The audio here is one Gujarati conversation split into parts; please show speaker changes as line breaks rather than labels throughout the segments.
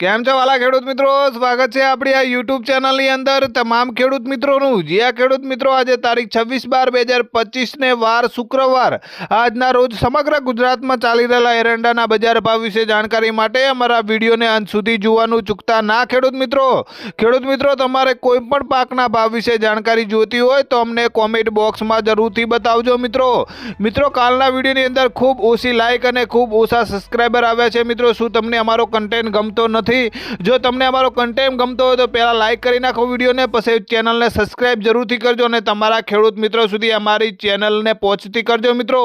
કેમ છો વાલા ખેડૂત મિત્રો, સ્વાગત છે આપણી આ યુટ્યુબ ચેનલની અંદર તમામ ખેડૂત મિત્રોનું। જે આ ખેડૂત મિત્રો આજે તારીખ 26/12/2025 ને વાર શુક્રવાર આજના રોજ સમગ્ર ગુજરાતમાં ચાલી રહેલા એરંડાના બજાર ભાવ વિશે જાણકારી માટે અમારા વિડીયોને અંત સુધી જોવાનું ચૂકતા ના ખેડૂત મિત્રો તમારે કોઈ પણ પાકના ભાવ વિશે જાણકારી જોઈતી હોય તો અમને કોમેન્ટ બોક્સમાં જરૂરથી બતાવજો મિત્રો કાલના વિડીયોની અંદર ખૂબ ઓછી લાઈક અને ખૂબ ઓછા સબસ્ક્રાઇબર આવ્યા છે। મિત્રો શું તમને અમારો કન્ટેન્ટ ગમતો નથી? જો તમને અમારો કન્ટેન્ટ ગમતો હોય તો પહેલા લાઈક કરી નાખો વિડીયોને, પછી ચેનલને સબસ્ક્રાઇબ જરૂરથી કરજો અને તમારા ખેડૂત મિત્રો સુધી અમારી ચેનલને પહોંચતી કરજો મિત્રો,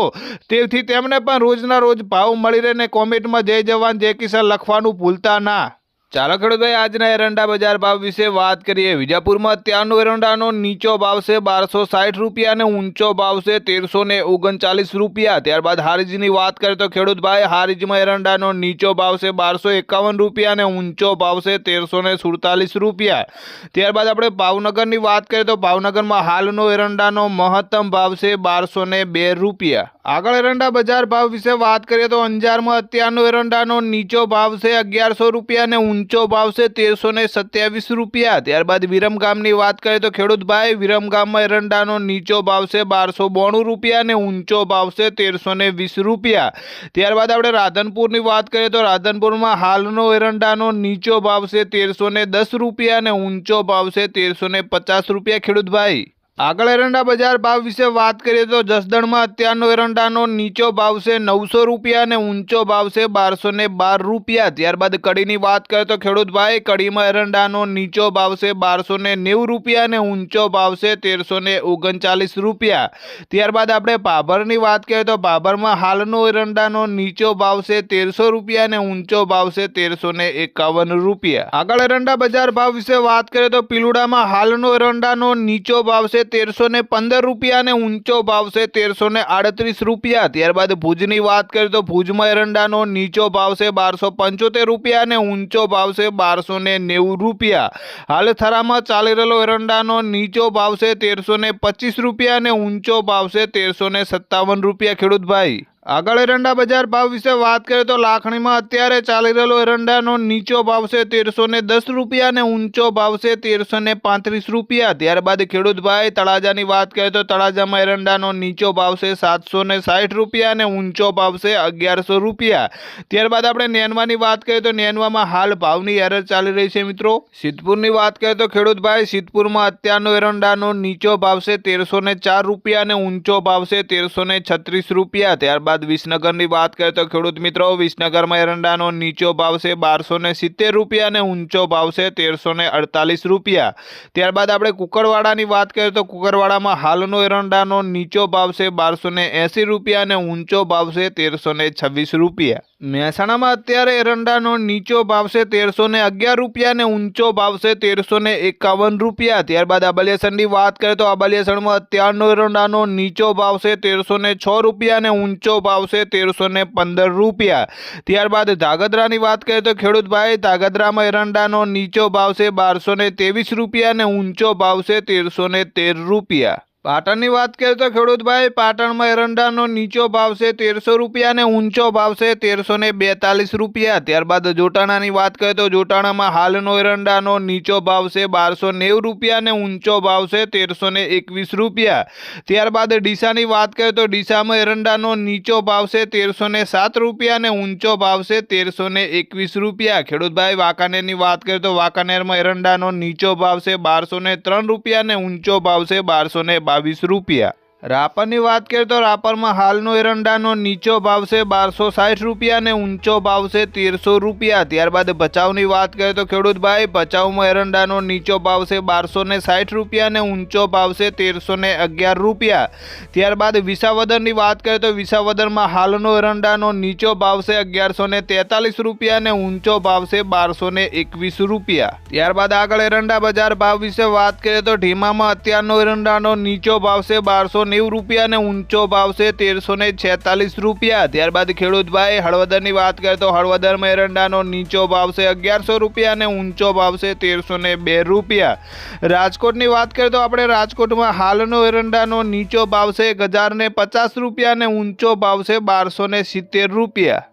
તેથી તેમને પણ રોજના રોજ ભાવ મળી રહે ને કોમેન્ટમાં જય જવાન જય કિસાન લખવાનું ભૂલતા ના। ચાલો ખેડૂત ભાઈ આજના એરંડા બજાર ભાવ વિશે વાત કરીએ। વિજાપુરમાં અત્યારનો એરંડાનો નીચો ભાવ છે 1260 રૂપિયા અને ઊંચો ભાવ છે 1339 રૂપિયા। ત્યારબાદ હારીજની વાત કરીએ તો ખેડૂત ભાઈ હારીજમાં એરંડાનો નીચો ભાવ છે 1251 રૂપિયા અને ઊંચો ભાવ છે 1347 રૂપિયા। ત્યારબાદ આપણે ભાવનગરની વાત કરીએ તો ભાવનગરમાં હાલનો એરંડાનો મહત્તમ ભાવ છે 1202 રૂપિયા। આગળ એરંડા બજાર ભાવ વિશે વાત કરીએ તો અંજારમાં અત્યારનો એરંડાનો નીચો ભાવ છે 1100 રૂપિયા અને ઊંચો ભાવ છે 1327 રૂપિયા। ત્યારબાદ વિરમગામની વાત કરીએ તો ખેડૂત ભાઈ વિરમગામમાં એરંડાનો નીચો ભાવ છે 1292 રૂપિયા અને ઊંચો ભાવ છે 1320 રૂપિયા। ત્યારબાદ આપણે રાધનપુરની વાત કરીએ તો રાધનપુરમાં હાલનો એરંડાનો નીચો ભાવ છે 1310 રૂપિયા અને ઊંચો ભાવ છે 1350 રૂપિયા ખેડૂત ભાઈ। આગળ એરંડા બજાર ભાવ વિશે વાત કરીએ તો જસદણમાં અત્યારનો એરંડાનો નીચો ભાવ છે 900 રૂપિયા અને ઊંચો ભાવ છે 1212 રૂપિયા। ત્યારબાદ કડીની વાત કરીએ તો ખેડૂત ભાઈ કડીમાં એરંડાનો નીચો ભાવ છે 1290 રૂપિયા અને ઊંચો ભાવ છે 1339 રૂપિયા। ત્યારબાદ આપણે ભાભરની વાત કરીએ તો ભાભરમાં હાલનો એરંડાનો નીચો ભાવ છે 1300 રૂપિયા અને ઊંચો ભાવ છે 1351 રૂપિયા। આગળ એરંડા બજાર ભાવ વિશે વાત કરીએ તો પીલુડામાં હાલનો એરંડાનો નીચો ભાવ છે 1315 રૂપિયા અને ઊંચો ભાવ છે 1338 રૂપિયા। ત્યારબાદ ભુજની વાત કરીએ તો ભુજમાં એરંડાનો નીચો ભાવ છે 1275 રૂપિયા અને ઊંચો ભાવ છે 1290 રૂપિયા। હાલ થરામાં ચાલી રહેલો એરંડાનો નીચો ભાવ છે 1325 રૂપિયા અને ઊંચો ભાવ છે 1357 રૂપિયા ખેડૂત ભાઈ। આગળ એરંડા બજાર ભાવ વિશે વાત કરીએ તો લાખણીમાં અત્યારે ચાલી રહેલો એરંડાનો નીચો ભાવ છે 1310 રૂપિયા અને ઊંચો ભાવ છે 1335 રૂપિયા। ત્યારબાદ ખેડૂત ભાઈ તળાજાની વાત કરીએ તો તળાજામાં એરંડાનો નીચો ભાવ છે 760 રૂપિયા અને ઊંચો ભાવ છે 1100 રૂપિયા। ત્યારબાદ આપણે નેનવાની વાત કરીએ તો નેનવામાં હાલ ભાવની એરર ચાલી રહી છે મિત્રો। સિદ્ધપુરની વાત કરીએ તો ખેડૂત ભાઈ સિદ્ધપુરમાં અત્યારનો એરંડાનો નીચો ભાવ છે 1304 રૂપિયા અને ઊંચો ભાવ છે 1336 રૂપિયા। ત્યારબાદ વિસનગરની વાત કરીએ તો ખેડૂત મિત્રો વિસનગરમાં એરંડાનો નીચો ભાવ છે 1270 રૂપિયા અને ઊંચો ભાવ છે 1348 રૂપિયા। ત્યારબાદ આપણે કુકરવાડાની વાત કરીએ તો કુકરવાડામાં હાલનો એરંડાનો નીચો ભાવ છે 1280 રૂપિયા અને ઊંચો ભાવ છે 1326 રૂપિયા। મહેસાણામાં અત્યારે એરંડાનો નીચો ભાવ છે 1311 રૂપિયા અને ઊંચો ભાવ છે 1351 રૂપિયા। ત્યારબાદ અબલેસરની વાત કરીએ તો અબલેસરમાં અત્યારનો એરંડાનો નીચો ભાવ છે 1306 રૂપિયા અને ઊંચો ભાવ છે 1315 રૂપિયા। ત્યારબાદ ધાગધ્રાની વાત કરીએ તો ખેડૂત ભાઈ ધાગધ્રામાં એરંડાનો નીચો ભાવ છે 1223 રૂપિયા અને ઊંચો ભાવ છે 1313 રૂપિયા। પાટણની વાત કરીએ તો ખેડૂત ભાઈ પાટણમાં એરંડાનો નીચો ભાવ છે 1300 રૂપિયા અને ઊંચો ભાવ છે 1342 રૂપિયા। ત્યારબાદ જોટાણાની વાત કરીએ તો જોટાણામાં હાલનો એરંડાનો નીચો ભાવ છે 1290 રૂપિયા અને ઊંચો ભાવ છે 1321 રૂપિયા। ત્યારબાદ ડીસાની વાત કરીએ તો ડીસામાં એરંડાનો નીચો ભાવ છે 1307 રૂપિયા અને ઊંચો ભાવ છે 1321 રૂપિયા। ખેડૂત ભાઈ વાંકાનેરની વાત કરીએ તો વાંકાનેરમાં એરંડાનો નીચો ભાવ છે 1203 રૂપિયા અને ઊંચો ભાવ છે 1222 રૂપિયા। રાપરની વાત કરીએ તો રાપરમાં હાલનો એરંડાનો નીચો ભાવ છે 1260 રૂપિયા અને ઊંચો ભાવ છે 1300 રૂપિયા। ત્યારબાદ ભચાઉની વાત કરીએ તો ખેડૂત ભાઈ ભચાઉમાં એરંડાનો નીચો ભાવ છે 1260 રૂપિયા અને ઊંચો ભાવ છે 1311 રૂપિયા। ત્યારબાદ વિસાવદરની વાત કરીએ તો વિસાવદરમાં હાલનો એરંડાનો નીચો ભાવ છે 1143 રૂપિયા અને ઊંચો ભાવ છે 1221 રૂપિયા। ત્યારબાદ આગળ એરંડા બજાર ભાવ વિશે વાત કરીએ તો ઢીમામાં અત્યારનો એરંડાનો નીચો ભાવ છે 1290 રૂપિયા અને ઊંચો ભાવ છે 1346 રૂપિયા। ત્યારબાદ ખેડૂત ભાઈ હળવદરની વાત કરીએ તો હળવદરમાં એરંડાનો નીચો ભાવ છે 1100 રૂપિયા અને ઊંચો ભાવ છે 1302 રૂપિયા। રાજકોટની વાત કરીએ તો આપણે રાજકોટમાં હાલનો એરંડાનો નીચો ભાવ છે 1050 રૂપિયા અને ઊંચો ભાવ છે 1270 રૂપિયા।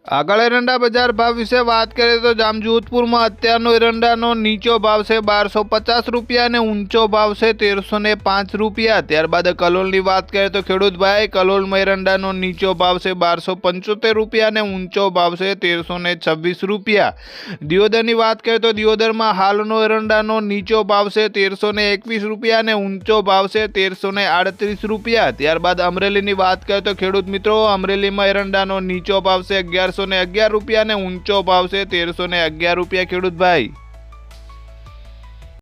આગળ એરંડા બજાર ભાવ વિશે વાત કરીએ તો જામજોધપુરમાં અત્યારનો એરંડાનો નીચો ભાવ છે 1250 રૂપિયા અને ઊંચો ભાવ છે 1305 રૂપિયા। ત્યારબાદ કલોલની વાત કરીએ તો ખેડૂત ભાઈ કલોલમાં એરંડાનો નીચો ભાવ છે 1275 રૂપિયા અને ઊંચો ભાવ છે 1326 રૂપિયા। દિયોદરની વાત કરીએ તો દિયોદરમાં હાલનો એરંડાનો નીચો ભાવ છે 1321 રૂપિયા અને ઊંચો ભાવ છે 1338 રૂપિયા। ત્યારબાદ અમરેલીની વાત કરીએ તો ખેડૂત મિત્રો અમરેલીમાં એરંડાનો નીચો ભાવ છે 1111 રૂપિયા અને ઊંચો ભાવ છે 1311 રૂપિયા ખેડૂત ભાઈ।